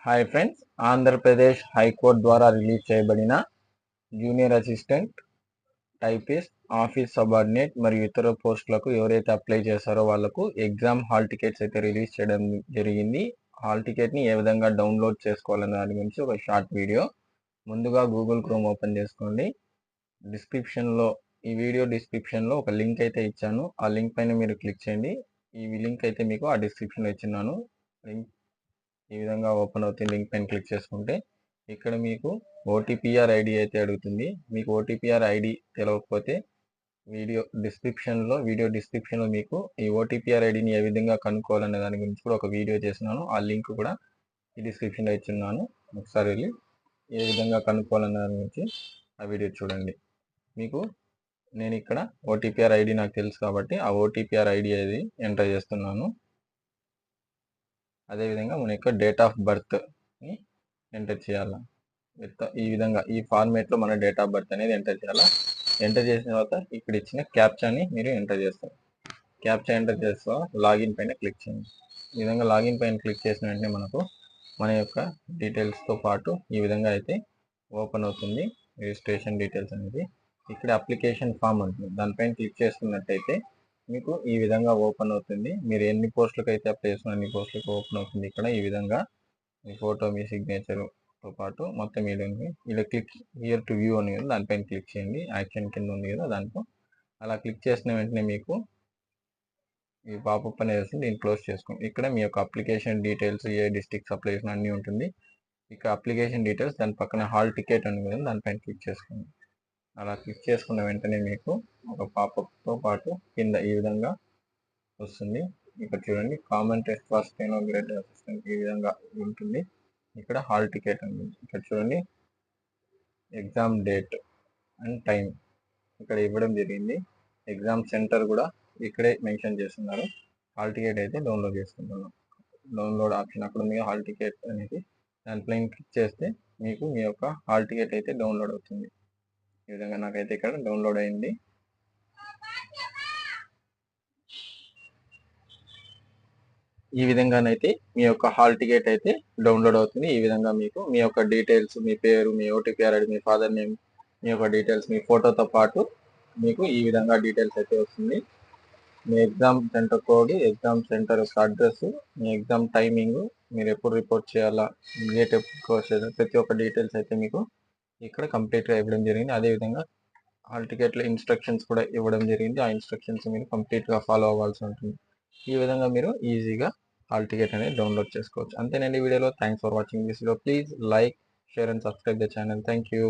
Hi friends, Andhra Pradesh high court ద్వారా release చేయబడిన junior assistant, typist, office subordinate మరియు ఇతర పోస్టులకు ఎవరైతే అప్లై చేశారో వాళ్ళకు ఎగ్జామ్ హాల్ టికెట్స్ అయితే రిలీజ్ చేయడం జరిగింది. హాల్ టికెట్ని ఏ విధంగా డౌన్లోడ్ చేసుకోవాలనే దాని గురించి ఒక షార్ట్ వీడియో. ముందుగా గూగుల్ క్రోమ్ ఓపెన్ చేసుకోండి. ఈ వీడియో డిస్క్రిప్షన్లో ఒక లింక్ అయితే ఇచ్చాను. ఆ లింక్ పైన మీరు క్లిక్ చేయండి. ఈ లింక్ అయితే మీకు ఆ డిస్క్రిప్షన్లో ఇచ్చినాను. లింక్ ఈ విధంగా ఓపెన్ అవుతుంది. లింక్ పైన క్లిక్ చేసుకుంటే ఇక్కడ మీకు ఓటీపీఆర్ ఐడి అయితే అడుగుతుంది. మీకు ఓటీపీఆర్ ఐడి తెలియకపోతే వీడియో డిస్క్రిప్షన్లో మీకు ఈ ఓటీపీఆర్ ఐడిని ఏ విధంగా కనుక్కోవాలనే దాని గురించి కూడా ఒక వీడియో చేస్తున్నాను. ఆ లింక్ కూడా ఈ డిస్క్రిప్షన్లో ఇచ్చున్నాను. ఒకసారి వెళ్ళి ఏ విధంగా కనుక్కోవాలనే దాని గురించి ఆ వీడియో చూడండి. మీకు నేను ఇక్కడ ఓటీపీఆర్ ఐడి నాకు తెలుసు కాబట్టి ఆ ఓటీపీఆర్ ఐడి అది ఎంటర్ చేస్తున్నాను. అదేవిధంగా మన యొక్క డేట్ ఆఫ్ బర్త్ని ఎంటర్ చేయాలా. ఈ విధంగా ఈ ఫార్మేట్లో మన డేట్ ఆఫ్ బర్త్ అనేది ఎంటర్ చేయాలా. ఎంటర్ చేసిన తర్వాత ఇక్కడ ఇచ్చిన క్యాప్చాని మీరు ఎంటర్ చేస్తారు. క్యాప్చా ఎంటర్ చేస్తా లాగిన్ పైన క్లిక్ చేయండి. ఈ విధంగా లాగిన్ పైన క్లిక్ చేసిన వెంటనే మనకు మన యొక్క డీటెయిల్స్తో పాటు ఈ విధంగా అయితే ఓపెన్ అవుతుంది రిజిస్ట్రేషన్ డీటెయిల్స్ అనేది. ఇక్కడ అప్లికేషన్ ఫామ్ ఉంటుంది, దానిపైన క్లిక్ చేసుకున్నట్టయితే మీకు ఈ విధంగా ఓపెన్ అవుతుంది. మీరు ఎన్ని పోస్టులకు అయితే అప్లై చేసిన అన్ని పోస్టులకు ఓపెన్ అవుతుంది. ఇక్కడ ఈ విధంగా మీ ఫోటో, మీ సిగ్నేచర్తో పాటు మొత్తం ఇలా క్లిక్ హియర్ టు వ్యూ అని కదా, దానిపైన క్లిక్ చేయండి. యాక్షన్ కింద ఉంది కదా, దాంట్లో అలా క్లిక్ చేసిన వెంటనే మీకు ఈ పాపప్ అనేది వస్తుంది. దీన్ని క్లోజ్ చేసుకోండి. ఇక్కడ మీ యొక్క అప్లికేషన్ డీటెయిల్స్, ఏ డిస్ట్రిక్ట్స్ అప్లై చేసిన అన్నీ ఉంటుంది. ఇక్కడ అప్లికేషన్ డీటెయిల్స్, దాని పక్కన హాల్ టికెట్ అని కదా, దానిపైన క్లిక్ చేసుకోండి. అలా క్లిక్ చేసుకున్న వెంటనే మీకు ఒక పాపప్తో పాటు కింద ఈ విధంగా వస్తుంది. ఇక్కడ చూడండి, common test for stenographer assistant ఈ విధంగా ఉంటుంది. ఇక్కడ హాల్ టికెట్ అని ఇక్కడ చూడండి, ఎగ్జామ్ డేట్ అండ్ టైం ఇక్కడ ఇవ్వడం జరిగింది. ఎగ్జామ్ సెంటర్ కూడా ఇక్కడే మెన్షన్ చేస్తున్నారు. హాల్ టికెట్ అయితే డౌన్లోడ్ చేసుకుంటున్నాం. డౌన్లోడ్ ఆప్షన్ అక్కడ ఉంది, హాల్ టికెట్ అనేది దానిపైన క్లిక్ చేస్తే మీకు మీ యొక్క హాల్ టికెట్ అయితే డౌన్లోడ్ అవుతుంది. ఈ విధంగా నాకైతే ఇక్కడ డౌన్లోడ్ అయింది. ఈ విధంగానైతే మీ యొక్క హాల్ టికెట్ అయితే డౌన్లోడ్ అవుతుంది. ఈ విధంగా మీకు మీ యొక్క డీటెయిల్స్, మీ పేరు, మీ ఓటీపీఆర్ ఐడి, మీ ఫాదర్ నేమ్, మీ యొక్క డీటెయిల్స్, మీ ఫోటోతో పాటు మీకు ఈ విధంగా డీటెయిల్స్ అయితే వస్తుంది. మీ exam centre code, exam centre యొక్క అడ్రస్, మీ ఎగ్జామ్ టైమింగ్, మీరు ఎప్పుడు రిపోర్ట్ చేయాలా, డేట్ ఎప్పుడు, ప్రతి ఒక్క డీటెయిల్స్ అయితే మీకు ఇక్కడ కంప్లీట్గా ఇవ్వడం జరిగింది. అదేవిధంగా హాల్ టికెట్లో ఇన్స్ట్రక్షన్స్ కూడా ఇవ్వడం జరిగింది. ఆ ఇన్స్ట్రక్షన్స్ మీరు కంప్లీట్గా ఫాలో అవ్వాల్సి ఉంటుంది. ఈ విధంగా మీరు ఈజీగా హాల్ టికెట్ అనేది డౌన్లోడ్ చేసుకోవచ్చు. అంతేనండి వీడియోలో. Thanks for watching this video. Please like, share and subscribe the channel. Thank you.